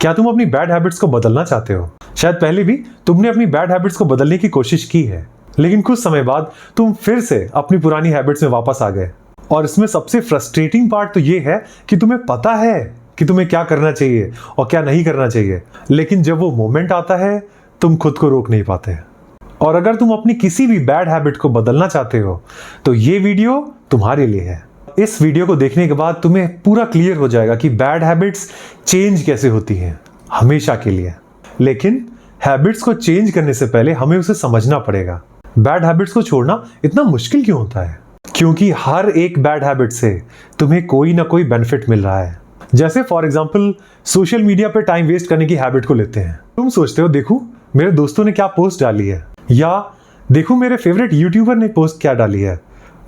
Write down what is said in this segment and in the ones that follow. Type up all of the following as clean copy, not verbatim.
क्या तुम अपनी बैड हैबिट्स को बदलना चाहते हो? शायद पहले भी तुमने अपनी बैड हैबिट्स को बदलने की कोशिश की है, लेकिन कुछ समय बाद तुम फिर से अपनी पुरानी हैबिट्स में वापस आ गए। और इसमें सबसे फ्रस्ट्रेटिंग पार्ट तो ये है कि तुम्हें पता है कि तुम्हें क्या करना चाहिए और क्या नहीं करना चाहिए, लेकिन जब वो मोमेंट आता है तुम खुद को रोक नहीं पाते। और अगर तुम अपनी किसी भी बैड हैबिट को बदलना चाहते हो तो ये वीडियो तुम्हारे लिए है। इस वीडियो को देखने के बाद तुम्हें पूरा क्लियर हो जाएगा कि बैड हैबिट्स चेंज कैसे होती हैं हमेशा के लिए। लेकिन हैबिट्स को चेंज करने से पहले हमें उसे समझना पड़ेगा। बैड हैबिट्स को छोड़ना इतना मुश्किल क्यों होता है? क्योंकि हर एक बैड हैबिट से तुम्हें कोई ना कोई बेनिफिट मिल रहा है। जैसे फॉर एग्जांपल सोशल मीडिया पे टाइम वेस्ट करने की हैबिट को लेते हैं। तुम सोचते हो देखो मेरे दोस्तों ने क्या पोस्ट डाली है, या देखो मेरे फेवरेट यूट्यूबर ने पोस्ट क्या डाली है,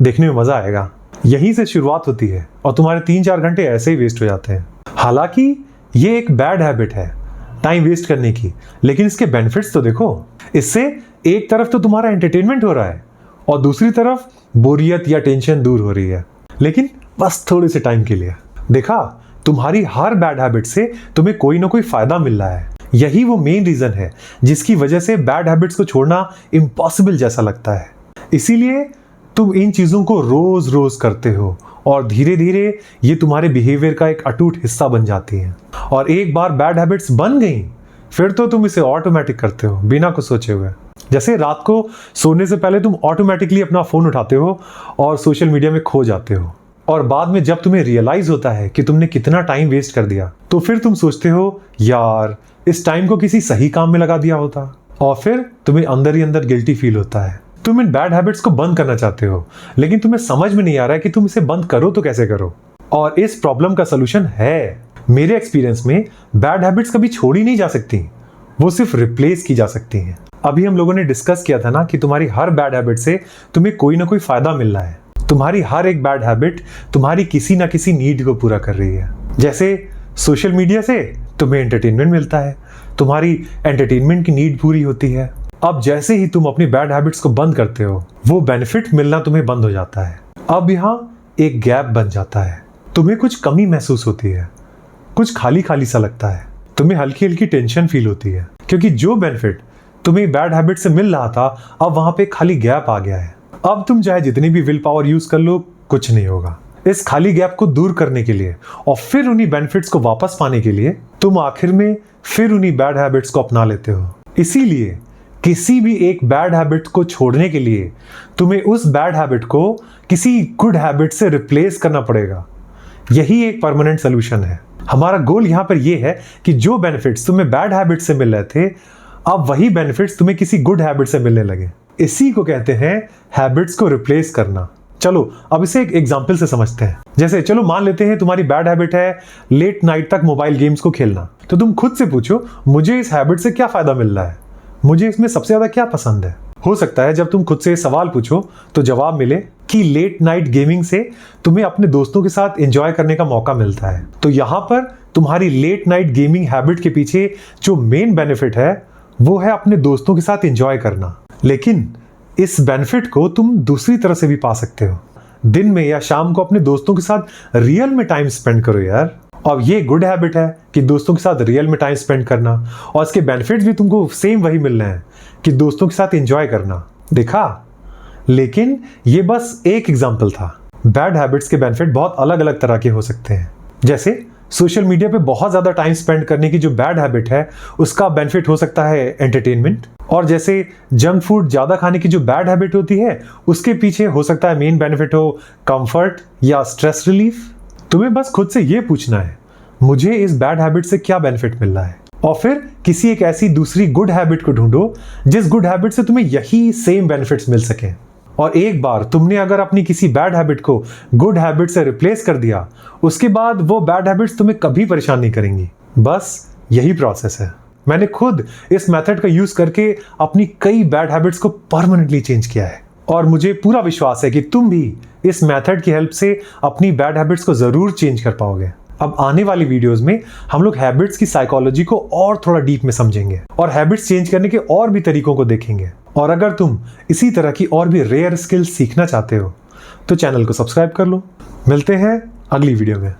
देखने में मजा आएगा। यहीं से शुरुआत होती है और तुम्हारे 3-4 घंटे ऐसे ही वेस्ट हो जाते हैं। हालांकि ये एक बैड हैबिट है टाइम वेस्ट करने की, लेकिन इसके बेनिफिट्स तो देखो। इससे एक तरफ तो तुम्हारा एंटरटेनमेंट हो रहा है और दूसरी तरफ बोरियत या टेंशन दूर हो रही है, लेकिन बस थोड़े से टाइम के लिए। देखा, तुम्हारी हर बैड हैबिट से तुम्हें कोई ना कोई फायदा मिल रहा है। यही वो मेन रीजन है जिसकी वजह से बैड हैबिट्स को छोड़ना इम्पॉसिबल जैसा लगता है। इसीलिए तुम इन चीजों को रोज रोज करते हो और धीरे धीरे ये तुम्हारे बिहेवियर का एक अटूट हिस्सा बन जाती हैं। और एक बार बैड हैबिट्स बन गई फिर तो तुम इसे ऑटोमेटिक करते हो बिना कुछ सोचे हुए। जैसे रात को सोने से पहले तुम ऑटोमेटिकली अपना फोन उठाते हो और सोशल मीडिया में खो जाते हो, और बाद में जब तुम्हें रियलाइज होता है कि तुमने कितना टाइम वेस्ट कर दिया तो फिर तुम सोचते हो यार इस टाइम को किसी सही काम में लगा दिया होता, और फिर तुम्हें अंदर ही अंदर गिल्टी फील होता है। तुम इन बैड हैबिट्स को बंद करना चाहते हो, लेकिन तुम्हें समझ में नहीं आ रहा है कि तुम इसे बंद करो तो कैसे करो। और इस प्रॉब्लम का सलूशन है। मेरे एक्सपीरियंस में बैड हैबिट्स कभी छोड़ी नहीं जा सकती, वो सिर्फ रिप्लेस की जा सकती हैं। अभी हम लोगों ने डिस्कस किया था ना कि तुम्हारी हर बैड हैबिट से तुम्हें कोई ना कोई फायदा मिल रहा है। तुम्हारी हर एक बैड हैबिट तुम्हारी किसी ना किसी नीड को पूरा कर रही है। जैसे सोशल मीडिया से तुम्हें एंटरटेनमेंट मिलता है, तुम्हारी एंटरटेनमेंट की नीड पूरी होती है। अब जैसे ही तुम अपनी बैड हैबिट्स को बंद करते हो वो बेनिफिट मिलना तुम्हें बंद हो जाता है। अब यहाँ एक गैप बन जाता है, तुम्हें कुछ कमी महसूस होती है, कुछ खाली खाली सा लगता है, तुम्हें हल्की हल्की टेंशन फील होती है, क्योंकि जो बेनिफिट तुम्हें बैड हैबिट से मिल रहा था अब वहां पे खाली गैप आ गया है। अब तुम चाहे जितनी भी विल पावर यूज कर लो कुछ नहीं होगा। इस खाली गैप को दूर करने के लिए और फिर उन्हीं बेनिफिट्स को वापस पाने के लिए तुम आखिर में फिर उन्हीं बैड हैबिट्स को अपना लेते हो। इसीलिए किसी भी एक बैड हैबिट को छोड़ने के लिए तुम्हें उस बैड हैबिट को किसी गुड हैबिट से रिप्लेस करना पड़ेगा। यही एक परमानेंट सोल्यूशन है। हमारा गोल यहाँ पर यह है कि जो बेनिफिट्स तुम्हें बैड हैबिट से मिल रहे थे अब वही बेनिफिट्स तुम्हें किसी गुड हैबिट से मिलने लगे। इसी को कहते हैं हैबिट्स को रिप्लेस करना। चलो अब इसे एक एग्जांपल से समझते हैं। जैसे चलो मान लेते हैं तुम्हारी बैड हैबिट है लेट नाइट तक मोबाइल गेम्स को खेलना, तो तुम खुद से पूछो मुझे इस हैबिट से क्या फायदा मिल रहा है, मुझे इसमें सबसे ज्यादा क्या पसंद है। हो सकता है जब तुम खुद से सवाल पूछो तो जवाब मिले कि लेट नाइट गेमिंग से तुम्हें अपने दोस्तों के साथ एंजॉय करने का मौका मिलता है। तो यहाँ पर तुम्हारी लेट नाइट गेमिंग हैबिट के पीछे जो मेन बेनिफिट है वो है अपने दोस्तों के साथ एंजॉय करना। लेकिन इस बेनिफिट को तुम दूसरी तरह से भी पा सकते हो। दिन में या शाम को अपने दोस्तों के साथ रियल में टाइम स्पेंड करो यार। अब ये गुड हैबिट है कि दोस्तों के साथ रियल में टाइम स्पेंड करना, और इसके बेनिफिट्स भी तुमको सेम वही मिल रहे हैं कि दोस्तों के साथ एंजॉय करना। देखा, लेकिन ये बस एक एग्जांपल था। बैड हैबिट्स के बेनिफिट बहुत अलग अलग तरह के हो सकते हैं। जैसे सोशल मीडिया पे बहुत ज्यादा टाइम स्पेंड करने की जो बैड हैबिट है उसका बेनिफिट हो सकता है एंटरटेनमेंट, और जैसे जंक फूड ज्यादा खाने की जो बैड हैबिट होती है उसके पीछे हो सकता है मेन बेनिफिट हो कंफर्ट या स्ट्रेस रिलीफ। तुम्हें बस खुद से ये पूछना है मुझे इस बैड हैबिट से क्या बेनिफिट मिल रहा है, और फिर किसी एक ऐसी दूसरी गुड हैबिट को ढूंढो जिस गुड हैबिट से तुम्हें यही सेम बेनिफिट्स मिल सके। और एक बार तुमने अगर अपनी किसी बैड हैबिट को गुड हैबिट से रिप्लेस कर दिया उसके बाद वो बैड हैबिट्स तुम्हें कभी परेशान नहीं करेंगी। बस यही प्रोसेस है। मैंने खुद इस मेथड का यूज करके अपनी कई बैड हैबिट्स को परमानेंटली चेंज किया है, और मुझे पूरा विश्वास है कि तुम भी इस मेथड की हेल्प से अपनी बैड हैबिट्स को जरूर चेंज कर पाओगे। अब आने वाली वीडियोस में हम लोग हैबिट्स की साइकोलॉजी को और थोड़ा डीप में समझेंगे और हैबिट्स चेंज करने के और भी तरीकों को देखेंगे। और अगर तुम इसी तरह की और भी रेयर स्किल्स सीखना चाहते हो तो चैनल को सब्सक्राइब कर लो। मिलते हैं अगली वीडियो में।